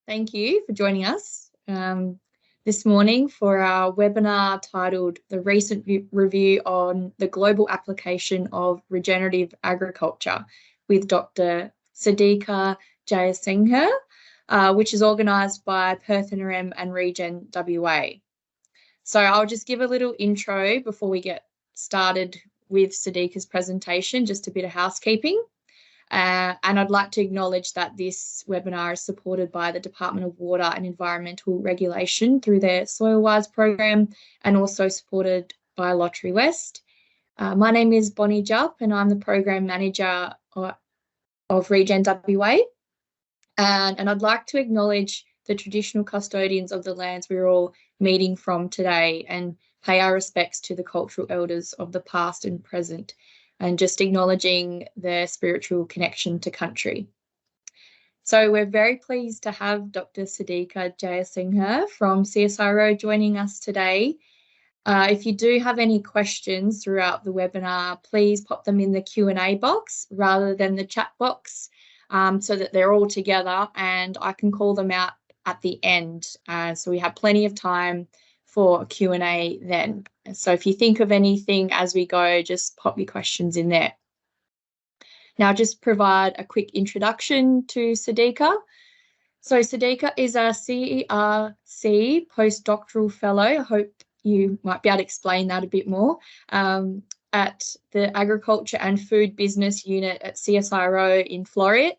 Thank you for joining us this morning for our webinar titled The Recent Review on the Global Application of Regenerative Agriculture with Dr Sadeeka Jayasinghe, which is organised by Perth NRM and RegenWA. So I'll just give a little intro before we get started with Sadeeka's presentation, just a bit of housekeeping. And I'd like to acknowledge that this webinar is supported by the Department of Water and Environmental Regulation through their SoilWise program and also supported by Lotterywest. My name is Bonnie Jupp and I'm the Program Manager of RegenWA. And I'd like to acknowledge the traditional custodians of the lands we're all meeting from today and pay our respects to the cultural elders of the past and present, and just acknowledging their spiritual connection to country. So we're very pleased to have Dr Sadeeka Jayasinghe from CSIRO joining us today. If you do have any questions throughout the webinar, please pop them in the Q&A box rather than the chat box, so that they're all together and I can call them out at the end. So we have plenty of time for Q&A then. So if you think of anything as we go, just pop your questions in there. Now, just provide a quick introduction to Sadeeka. So Sadeeka is a CERC postdoctoral fellow. I hope you might be able to explain that a bit more, at the Agriculture and Food Business Unit at CSIRO in Floreat.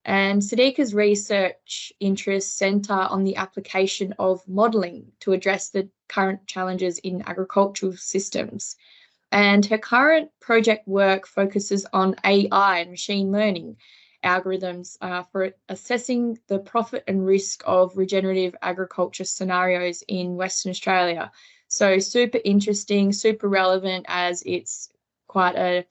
And Sadeeka's research interests centre on the application of modelling to address the current challenges in agricultural systems. And her current project work focuses on AI and machine learning algorithms for assessing the profit and risk of regenerative agriculture scenarios in Western Australia. So super interesting, super relevant, as it's quite a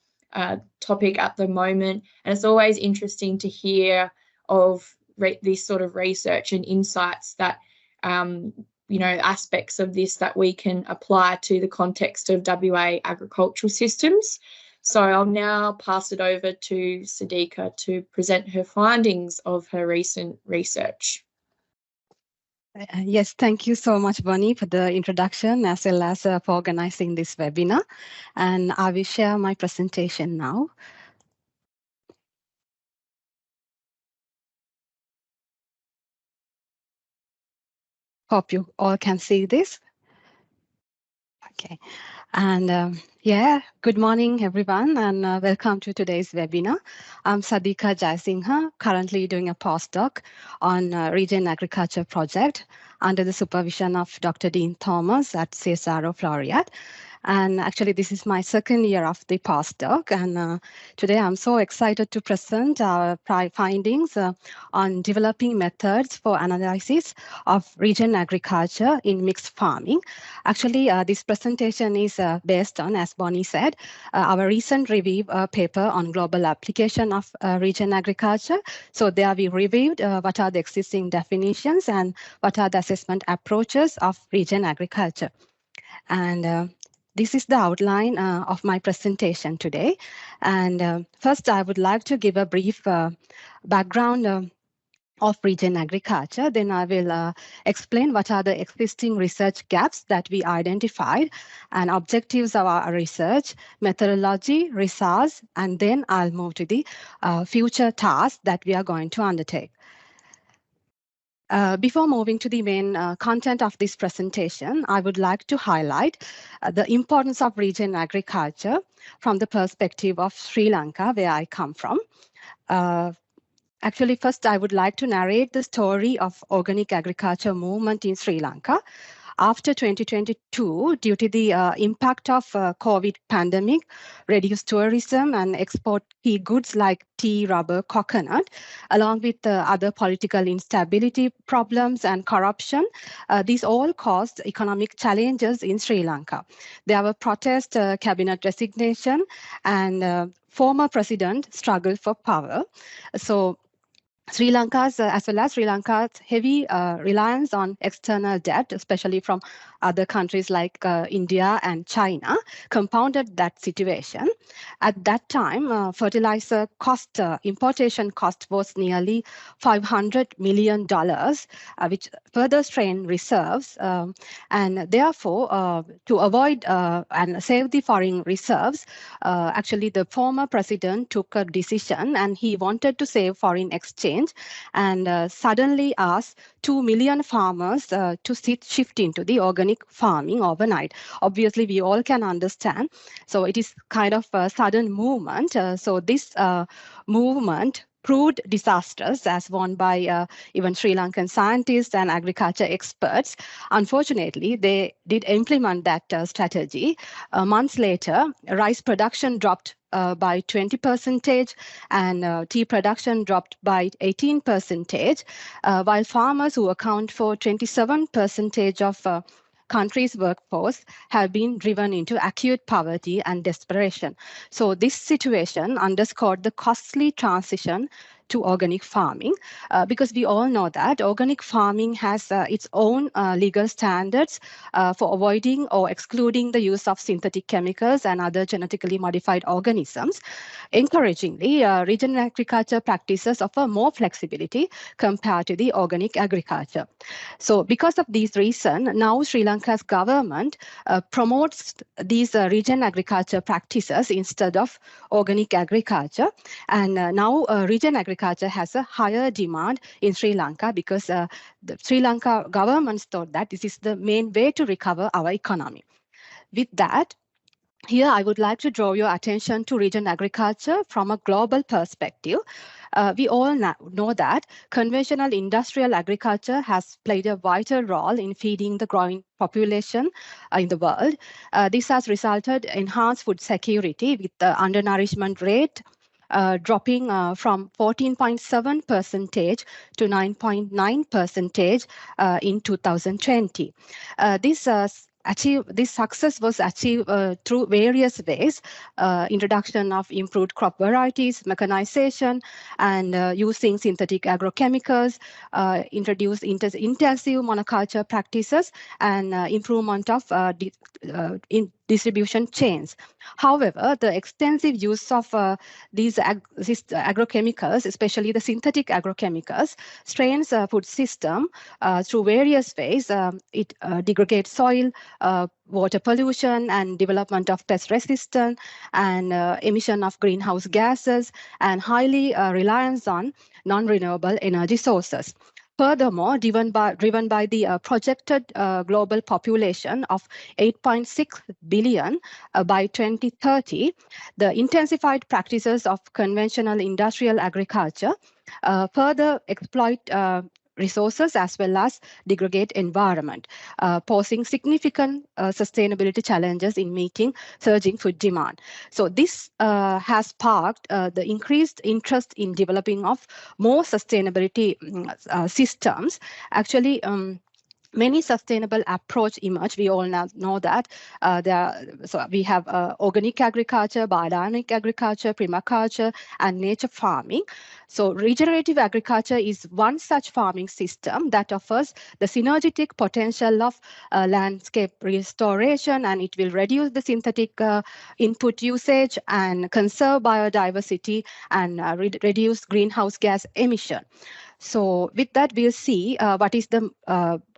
topic at the moment, and it's always interesting to hear of this sort of research and insights that aspects of this that we can apply to the context of WA agricultural systems. So I'll now pass it over to Sadeeka to present her findings of her recent research. Yes, thank you so much, Bonnie, for the introduction as well as for organizing this webinar. And I will share my presentation now. Hope you all can see this. Okay. And good morning, everyone, and welcome to today's webinar. I'm Sadeeka Jayasinghe, currently doing a postdoc on Regen Agriculture project under the supervision of Dr. Dean Thomas at CSIRO Floreat. And actually, this is my second year of the postdoc. And today I'm so excited to present our findings on developing methods for analysis of regen agriculture in mixed farming. Actually, this presentation is based on, as Bonnie said, our recent review paper on global application of regen agriculture. So there we reviewed what are the existing definitions and what are the assessment approaches of regen agriculture. And this is the outline of my presentation today. And first, I would like to give a brief background of regen agriculture. Then I will explain what are the existing research gaps that we identified and objectives of our research, methodology, results, and then I'll move to the future tasks that we are going to undertake. Before moving to the main content of this presentation, I would like to highlight the importance of regen agriculture from the perspective of Sri Lanka, where I come from. Actually, first, I would like to narrate the story of organic agriculture movement in Sri Lanka. After 2022, due to the impact of COVID pandemic, reduced tourism and export key goods like tea, rubber, coconut, along with other political instability problems and corruption, these all caused economic challenges in Sri Lanka. There were protests, cabinet resignation, and former president struggled for power. So Sri Lanka's, as well as Sri Lanka's heavy reliance on external debt, especially from other countries like India and China, compounded that situation. At that time, fertilizer cost, importation cost was nearly $500 million, which further strained reserves. And therefore, to avoid and save the foreign reserves, actually the former president took a decision and he wanted to save foreign exchange and suddenly asked 2 million farmers to shift into the organic farming overnight. Obviously, we all can understand. So it is kind of a sudden movement. So this movement proved disastrous, as warned by even Sri Lankan scientists and agriculture experts. Unfortunately, they did implement that strategy. Months later, rice production dropped by 20%, and tea production dropped by 18%, while farmers who account for 27% of country's workforce have been driven into acute poverty and desperation. So this situation underscored the costly transition to organic farming, because we all know that organic farming has its own legal standards for avoiding or excluding the use of synthetic chemicals and other genetically modified organisms. Encouragingly, regenerative agriculture practices offer more flexibility compared to the organic agriculture. So because of these reasons, now Sri Lanka's government promotes these regen agriculture practices instead of organic agriculture. And now regen agriculture has a higher demand in Sri Lanka because the Sri Lanka government thought that this is the main way to recover our economy. With that, here, I would like to draw your attention to region agriculture from a global perspective. We all know that conventional industrial agriculture has played a vital role in feeding the growing population in the world. This has resulted in enhanced food security with the undernourishment rate dropping from 14.7% to 9.9% in 2020. This success was achieved through various ways: introduction of improved crop varieties, mechanization, and using synthetic agrochemicals, introduced intensive monoculture practices, and improvement of distribution chains. However, the extensive use of these agrochemicals, especially the synthetic agrochemicals, strains food system through various ways. It degrades soil, water pollution, and development of pest resistance, and emission of greenhouse gases, and highly reliance on non-renewable energy sources. Furthermore, driven by the projected global population of 8.6 billion by 2030, the intensified practices of conventional industrial agriculture further exploit resources as well as degrade environment, posing significant sustainability challenges in meeting surging food demand. So this has sparked the increased interest in developing of more sustainability systems. Actually, many sustainable approach emerge. We all now know that so we have organic agriculture, biodynamic agriculture, permaculture, and nature farming. So regenerative agriculture is one such farming system that offers the synergetic potential of landscape restoration, and it will reduce the synthetic input usage and conserve biodiversity and reduce greenhouse gas emission. So with that, we'll see what is the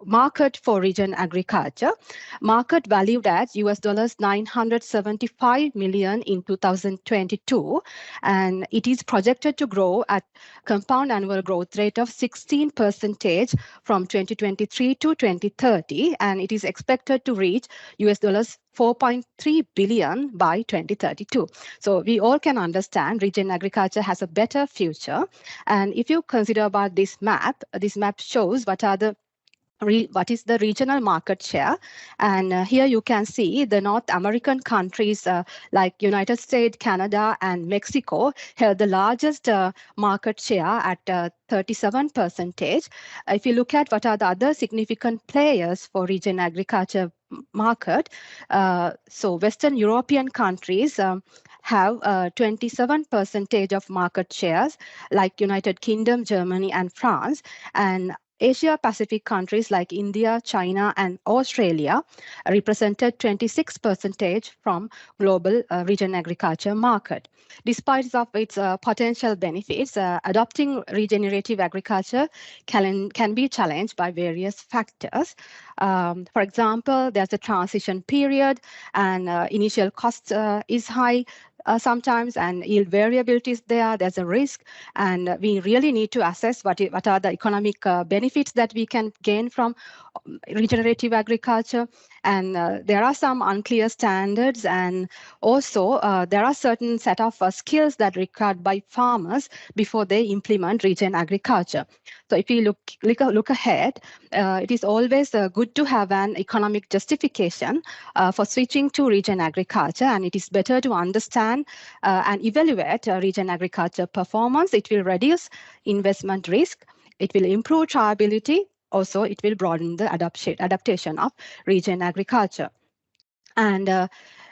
market for regen agriculture. Market valued at US $975 million in 2022, and it is projected to grow at compound annual growth rate of 16% from 2023 to 2030, and it is expected to reach US $4.3 billion by 2032. So we all can understand regen agriculture has a better future. And if you consider about this map shows what is the regional market share. And here you can see the North American countries like United States, Canada, and Mexico held the largest market share at 37%. If you look at what are the other significant players for regen agriculture market, so Western European countries have 27% of market shares, like United Kingdom, Germany, and France. And Asia Pacific countries like India, China, and Australia represented 26% from global regen agriculture market. Despite of its potential benefits, adopting regenerative agriculture can be challenged by various factors. For example, there's a transition period and initial cost is high. Sometimes, and yield variability is there, there's a risk, and we really need to assess what are the economic benefits that we can gain from regenerative agriculture. And there are some unclear standards, and also there are certain set of skills that are required by farmers before they implement regen agriculture. So if you look ahead, it is always good to have an economic justification for switching to regen agriculture, and it is better to understand and evaluate regen agriculture performance. It will reduce investment risk, it will improve triability, also it will broaden the adaptation of regen agriculture. And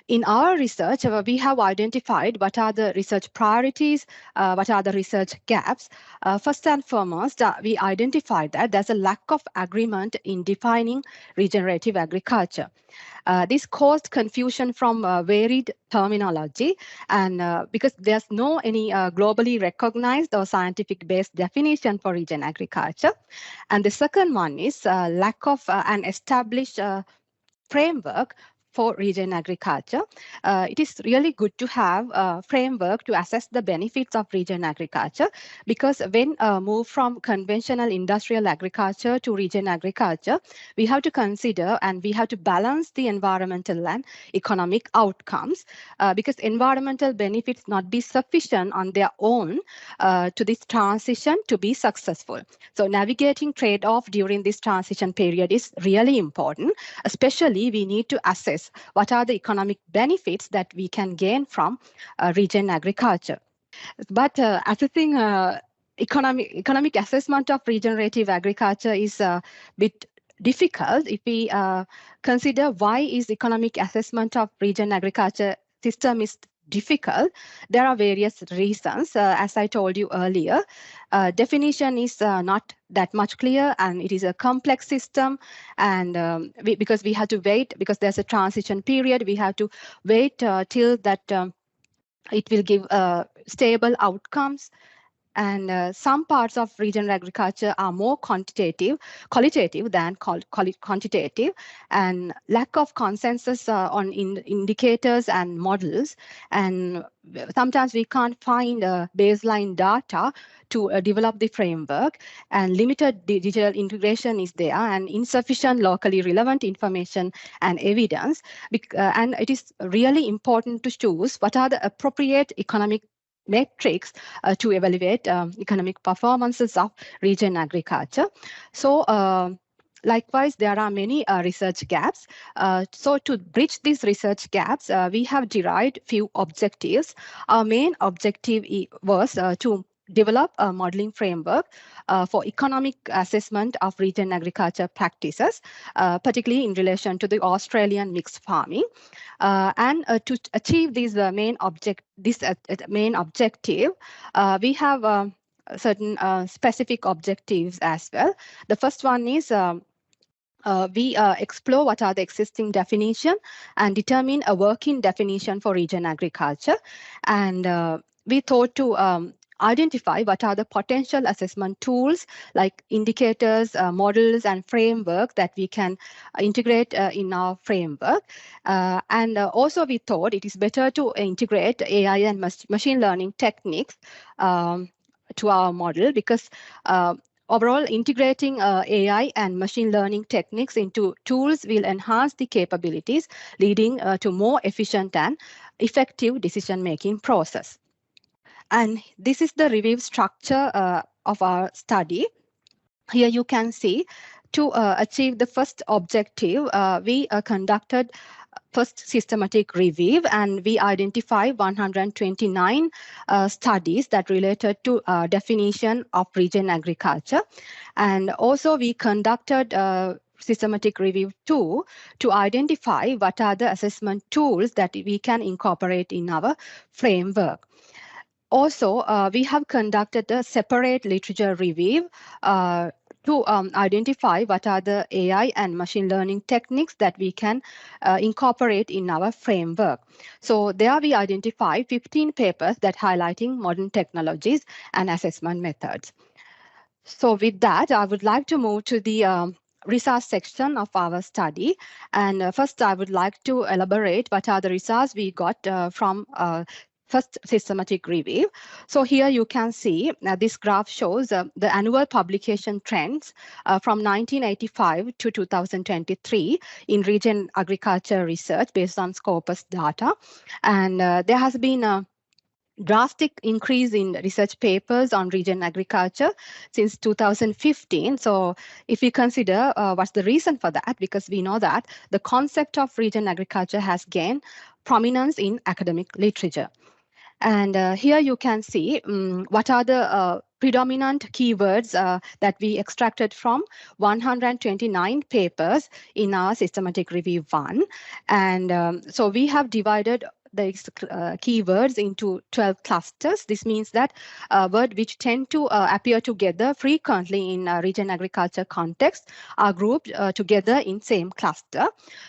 in our research, we have identified what are the research priorities, what are the research gaps. First and foremost, we identified that there's a lack of agreement in defining regenerative agriculture. This caused confusion from varied terminology, and because there's no any globally recognized or scientific-based definition for regen agriculture. And the second one is lack of an established framework for regen agriculture. It is really good to have a framework to assess the benefits of regen agriculture, because when move from conventional industrial agriculture to regen agriculture, we have to consider and we have to balance the environmental and economic outcomes, because environmental benefits not be sufficient on their own to this transition to be successful. So navigating trade-off during this transition period is really important. Especially, we need to assess what are the economic benefits that we can gain from regen agriculture. But assessing economic assessment of regenerative agriculture is a bit difficult if we consider why is economic assessment of regen agriculture system is difficult. There are various reasons. As I told you earlier, definition is not that much clear, and it is a complex system. And because we have to wait, because there's a transition period, we have to wait till that it will give stable outcomes. And some parts of regional agriculture are more qualitative than quantitative, and lack of consensus on indicators and models. And sometimes we can't find baseline data to develop the framework, and limited digital integration is there, and insufficient locally relevant information and evidence. And it is really important to choose what are the appropriate economic metrics to evaluate economic performances of regen agriculture. So likewise, there are many research gaps. So to bridge these research gaps, we have derived few objectives. Our main objective was to develop a modeling framework for economic assessment of regen agriculture practices, particularly in relation to the Australian mixed farming. And to achieve this main objective, we have certain specific objectives as well. The first one is we explore what are the existing definition and determine a working definition for regen agriculture. And we thought to identify what are the potential assessment tools like indicators, models, and framework that we can integrate in our framework. And also we thought it is better to integrate AI and machine learning techniques to our model, because overall, integrating AI and machine learning techniques into tools will enhance the capabilities, leading to more efficient and effective decision-making process. And this is the review structure of our study. Here you can see, to achieve the first objective, we conducted first systematic review, and we identified 129 studies that related to definition of regen agriculture. And also we conducted systematic review 2 to identify what are the assessment tools that we can incorporate in our framework. Also, we have conducted a separate literature review to identify what are the AI and machine learning techniques that we can incorporate in our framework. So there we identify 15 papers that highlighting modern technologies and assessment methods. So with that, I would like to move to the research section of our study. And first, I would like to elaborate what are the results we got from first systematic review. So here you can see this graph shows the annual publication trends from 1985 to 2023 in regen agriculture research based on Scopus data. And there has been a drastic increase in research papers on regen agriculture since 2015. So if we consider what's the reason for that, because we know that the concept of regen agriculture has gained prominence in academic literature. And here you can see what are the predominant keywords that we extracted from 129 papers in our systematic review 1. And so we have divided the keywords into 12 clusters. This means that words which tend to appear together frequently in regen agriculture context are grouped together in same cluster.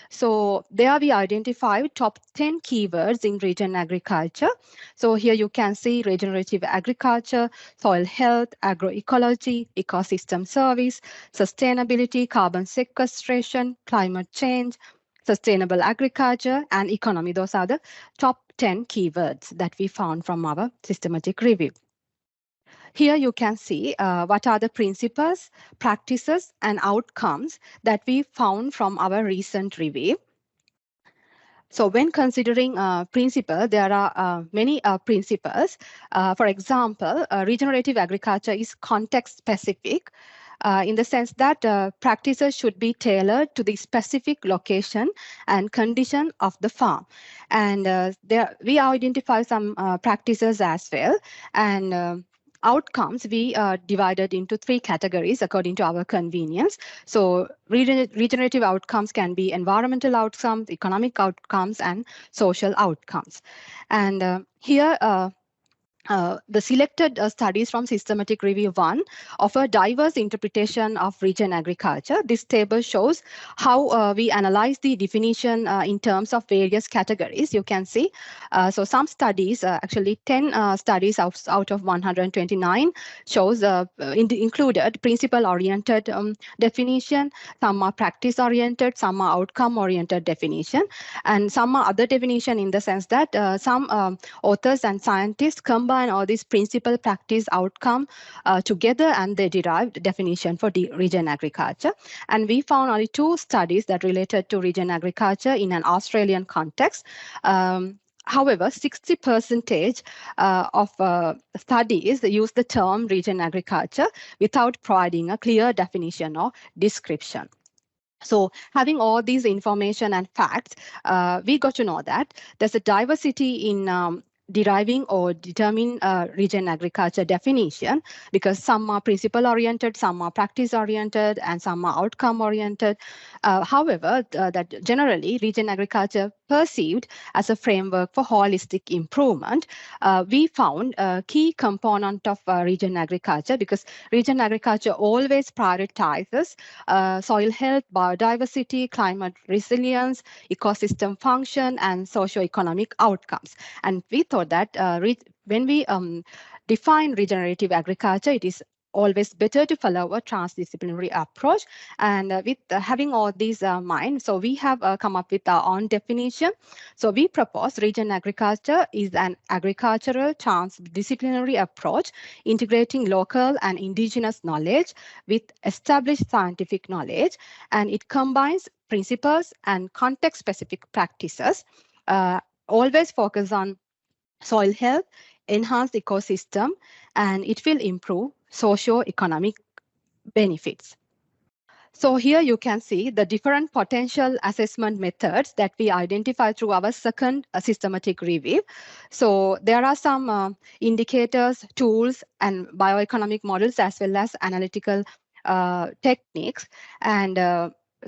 So there we identified top 10 keywords in regen agriculture. So here you can see regenerative agriculture, soil health, agroecology, ecosystem service, sustainability, carbon sequestration, climate change, sustainable agriculture, and economy. Those are the top 10 keywords that we found from our systematic review. Here you can see what are the principles, practices, and outcomes that we found from our recent review. So when considering principle, there are many principles. For example, regenerative agriculture is context specific in the sense that practices should be tailored to the specific location and condition of the farm. And there we identify some practices as well. And outcomes we divided into 3 categories according to our convenience. So regenerative outcomes can be environmental outcomes, economic outcomes, and social outcomes. And here the selected studies from systematic review 1 offer diverse interpretation of regen agriculture. This table shows how we analyze the definition in terms of various categories. You can see, so some studies, actually 10 studies out of 129 shows included principle-oriented definition, some are practice-oriented, some are outcome-oriented definition, and some are other definition in the sense that some authors and scientists combine all these principle, practice, outcome together, and they derived definition for the regen agriculture. And we found only 2 studies that related to regen agriculture in an Australian context. However, 60% of studies use the term regen agriculture without providing a clear definition or description. So having all these information and facts, we got to know that there's a diversity in deriving or determine regen agriculture definition, because some are principle oriented, some are practice oriented, and some are outcome oriented. However, that generally regen agriculture perceived as a framework for holistic improvement. We found a key component of regen agriculture, because regen agriculture always prioritizes soil health, biodiversity, climate resilience, ecosystem function, and socio-economic outcomes. And we thought that when we define regenerative agriculture, it is always better to follow a transdisciplinary approach. And with having all these in mind, so we have come up with our own definition. So we propose regen agriculture is an agricultural transdisciplinary approach integrating local and indigenous knowledge with established scientific knowledge, and it combines principles and context-specific practices, always focus on soil health, enhance ecosystem, and it will improve socio-economic benefits. So here you can see the different potential assessment methods that we identify through our second systematic review. So there are some indicators, tools, and bioeconomic models, as well as analytical techniques. And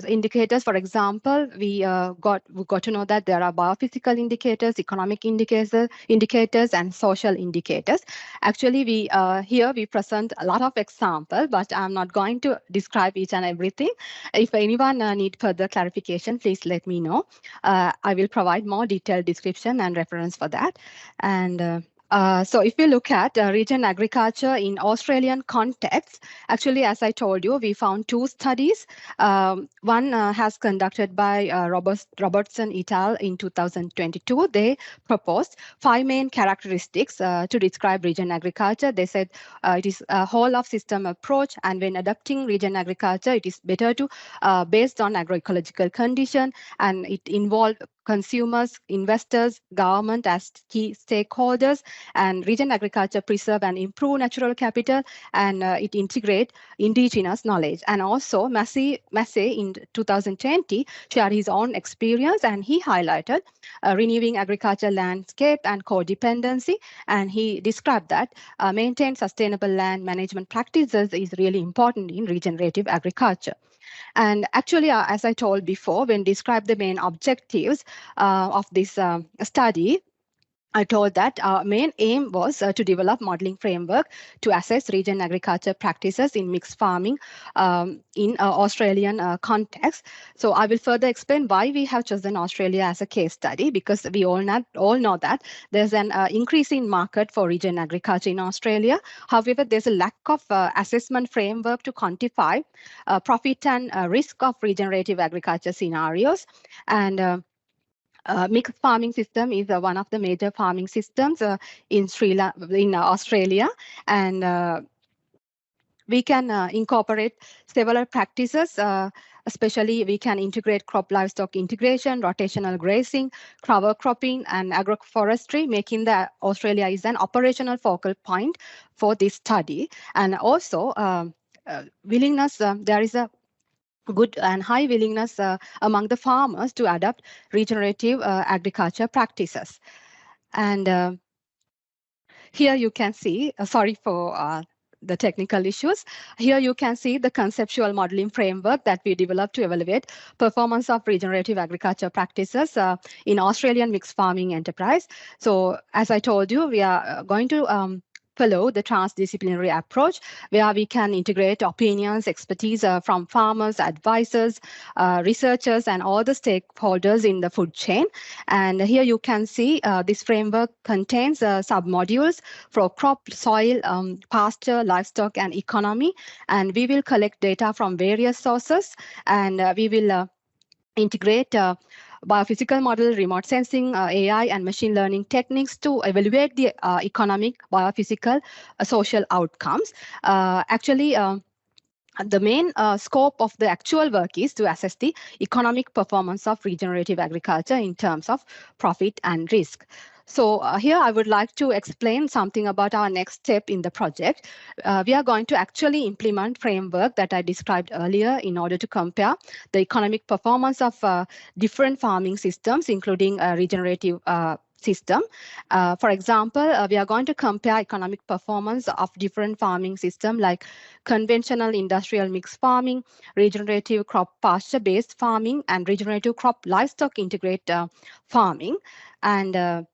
indicators. For example, we got to know that there are biophysical indicators, economic indicators, and social indicators. Actually, we here we present a lot of examples, but I'm not going to describe each and everything. If anyone need further clarification, please let me know. I will provide more detailed description and reference for that. And so if you look at region agriculture in Australian context, actually, as I told you, we found two studies. One has conducted by Robertson et al. In 2022. They proposed 5 main characteristics to describe region agriculture. They said it is a whole of system approach, and when adopting region agriculture, it is better to based on agroecological condition, and it involves consumers, investors, government as key stakeholders, and region agriculture preserve and improve natural capital, and it integrate indigenous knowledge. And also Massey in 2020 shared his own experience, and he highlighted renewing agriculture landscape and codependency, and he described that maintain sustainable land management practices is really important in regenerative agriculture. And actually, as I told before, when described the main objectives of this study, I told that our main aim was to develop modeling framework to assess region agriculture practices in mixed farming in Australian context. So I will further explain why we have chosen Australia as a case study, because we all know that there's an increasing market for region agriculture in Australia. However, there's a lack of assessment framework to quantify profit and risk of regenerative agriculture scenarios. And mixed farming system is one of the major farming systems in Australia, and we can incorporate several practices. Especially, we can integrate crop livestock integration, rotational grazing, cover cropping, and agroforestry, making the Australia is an operational focal point for this study. And also, willingness. There is a good and high willingness among the farmers to adopt regenerative agriculture practices. And here you can see, sorry for the technical issues. Here you can see the conceptual modeling framework that we developed to evaluate performance of regenerative agriculture practices in Australian mixed farming enterprise. So as I told you, we are going to follow the transdisciplinary approach, where we can integrate opinions, expertise from farmers, advisors, researchers, and all the stakeholders in the food chain. And here you can see this framework contains sub-modules for crop, soil, pasture, livestock, and economy. And we will collect data from various sources, and we will integrate biophysical model, remote sensing, AI, and machine learning techniques to evaluate the economic, biophysical, social outcomes. Actually, the main scope of the actual work is to assess the economic performance of regenerative agriculture in terms of profit and risk. So here I would like to explain something about our next step in the project. We are going to actually implement framework that I described earlier in order to compare the economic performance of different farming systems, including regenerative system. For example, we are going to compare economic performance of different farming systems like conventional industrial mixed farming, regenerative crop pasture-based farming, and regenerative crop livestock integrate farming. And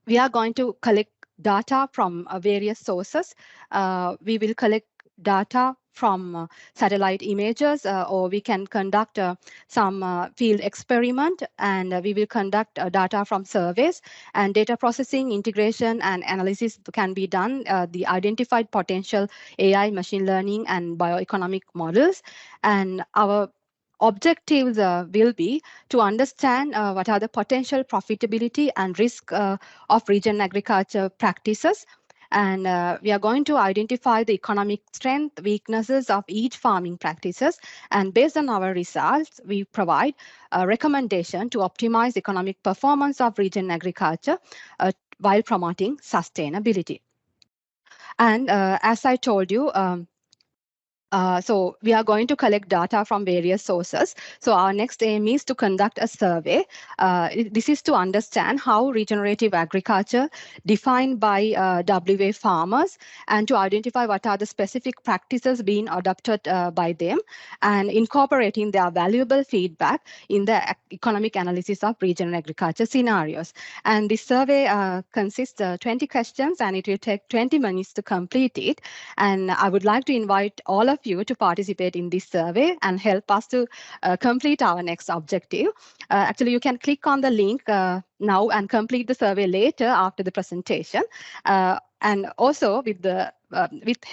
we are going to collect data from various sources. We will collect data from satellite images, or we can conduct some field experiment, and we will conduct data from surveys, and data processing, integration, and analysis can be done, the identified potential AI, machine learning, and bioeconomic models. And our objectives will be to understand what are the potential profitability and risk of region agriculture practices. And we are going to identify the economic strength, weaknesses of each farming practices. And based on our results, we provide a recommendation to optimize economic performance of region agriculture while promoting sustainability. And as I told you, So we are going to collect data from various sources. So our next aim is to conduct a survey. This is to understand how regenerative agriculture defined by WA farmers, and to identify what are the specific practices being adopted by them, and incorporating their valuable feedback in the economic analysis of regenerative agriculture scenarios. And this survey consists of 20 questions, and it will take 20 minutes to complete it. And I would like to invite all of you to participate in this survey and help us to complete our next objective. Actually, you can click on the link now and complete the survey later after the presentation. And also with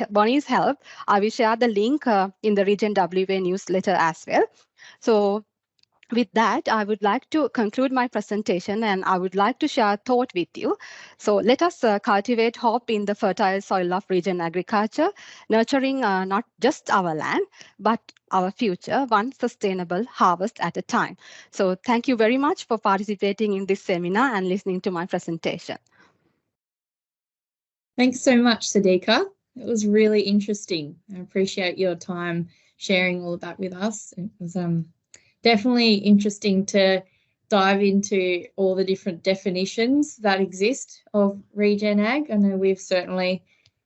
Bonnie's help, I will share the link in the RegenWA newsletter as well. So with that, I would like to conclude my presentation, and I would like to share a thought with you. So let us cultivate hope in the fertile soil of regen agriculture, nurturing not just our land, but our future, one sustainable harvest at a time. So thank you very much for participating in this seminar and listening to my presentation. Thanks so much, Sadeeka. It was really interesting. I appreciate your time sharing all of that with us. It was definitely interesting to dive into all the different definitions that exist of regen ag. I know we've certainly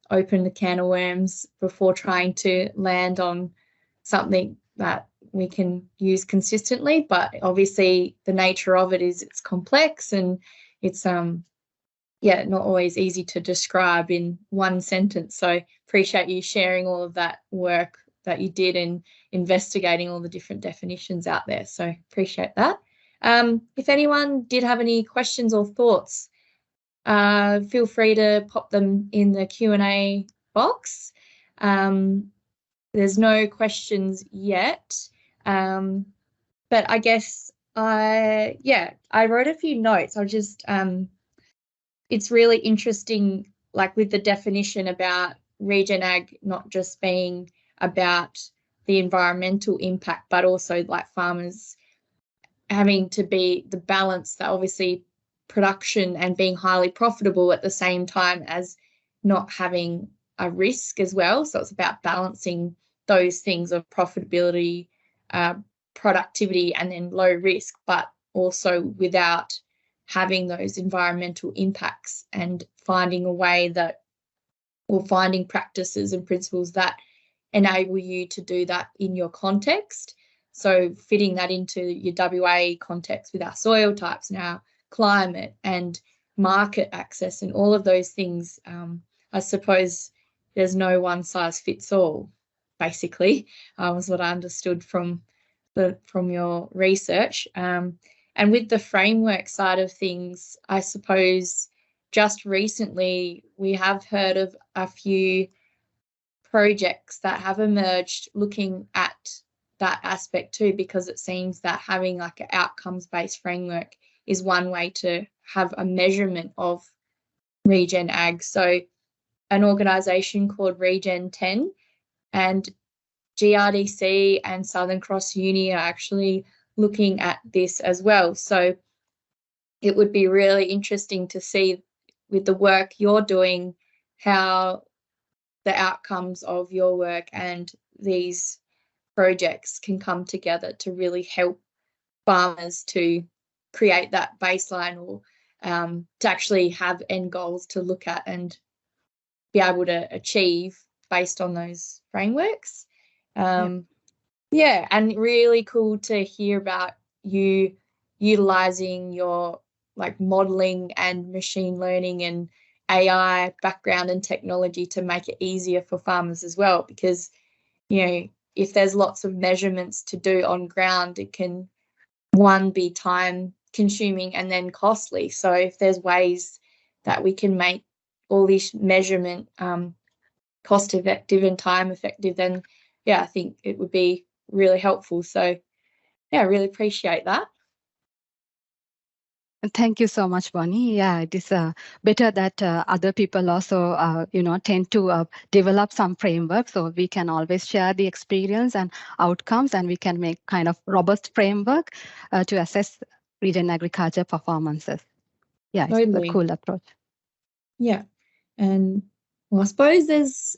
opened a can of worms before trying to land on something that we can use consistently, but obviously the nature of it is it's complex, and it's not always easy to describe in one sentence. So appreciate you sharing all of that work that you did in investigating all the different definitions out there. So appreciate that. If anyone did have any questions or thoughts, feel free to pop them in the Q&A box. There's no questions yet, but I guess I wrote a few notes. I'll just it's really interesting, like with the definition about regen ag not just being about the environmental impact, but also like farmers having to be the balance that obviously production and being highly profitable at the same time as not having a risk as well. So it's about balancing those things of profitability, productivity, and then low risk, but also without having those environmental impacts, and finding a way that, or finding practices and principles that enable you to do that in your context. So fitting that into your WA context with our soil types and our climate and market access and all of those things. I suppose there's no one size fits all, basically, was what I understood from your research. And with the framework side of things, I suppose just recently we have heard of a few projects that have emerged looking at that aspect too, because it seems that having like an outcomes-based framework is one way to have a measurement of regen ag. So an organisation called Regen 10 and GRDC and Southern Cross Uni are actually looking at this as well. So it would be really interesting to see with the work you're doing how the outcomes of your work and these projects can come together to really help farmers to create that baseline, or to actually have end goals to look at and be able to achieve based on those frameworks. And really cool to hear about you utilizing your like modeling and machine learning and AI background and technology to make it easier for farmers as well, because if there's lots of measurements to do on ground, it can be time consuming and then costly. So if there's ways that we can make all this measurement cost effective and time effective, then I think it would be really helpful. So I really appreciate that. Thank you so much, Bonnie. Yeah, it is better that other people also, tend to develop some framework, so we can always share the experience and outcomes, and we can make kind of robust framework to assess regen agriculture performances. Yeah, Totally. It's a cool approach. Yeah, and I suppose there's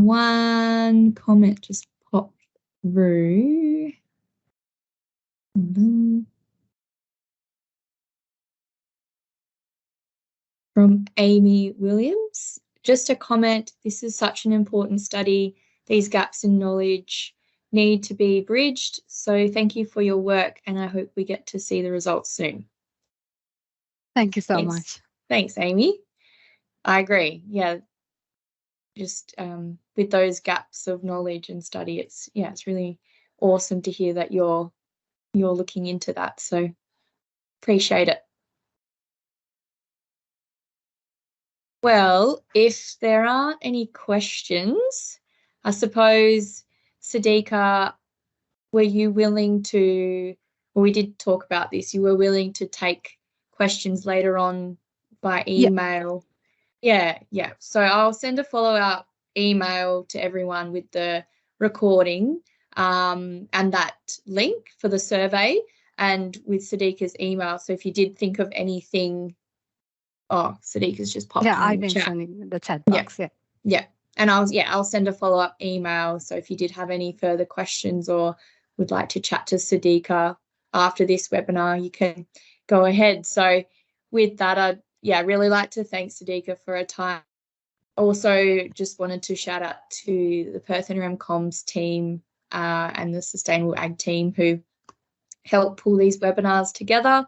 one comment just popped through. From Amy Williams. Just a comment, this is such an important study. These gaps in knowledge need to be bridged. So thank you for your work, and I hope we get to see the results soon. Thank you so much. Thanks, Amy. I agree. Yeah, just with those gaps of knowledge and study, it's really awesome to hear that you're looking into that. So appreciate it. Well, if there aren't any questions, I suppose, Sadeeka, were you willing to, well, we did talk about this, you were willing to take questions later on by email? Yeah. So I'll send a follow-up email to everyone with the recording and that link for the survey and with Sadeeka's email. So if you did think of anything, Sadeeka's just popped in the chat. I mentioned in the chat box. Yeah. And I'll send a follow-up email. So if you did have any further questions or would like to chat to Sadeeka after this webinar, you can go ahead. So with that, I'd really like to thank Sadeeka for her time. Also just wanted to shout out to the Perth NRM Comms team and the Sustainable Ag team who helped pull these webinars together.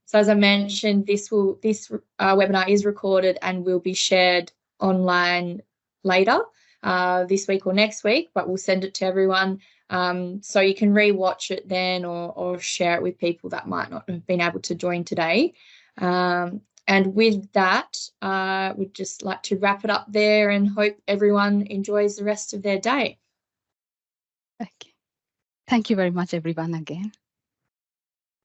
So as I mentioned, this webinar is recorded and will be shared online later this week or next week, but we'll send it to everyone so you can re-watch it then or share it with people that might not have been able to join today. And with that, we'd just like to wrap it up there and hope everyone enjoys the rest of their day. Okay. Thank you very much, everyone, again.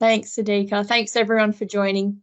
Thanks, Sadeeka. Thanks, everyone, for joining.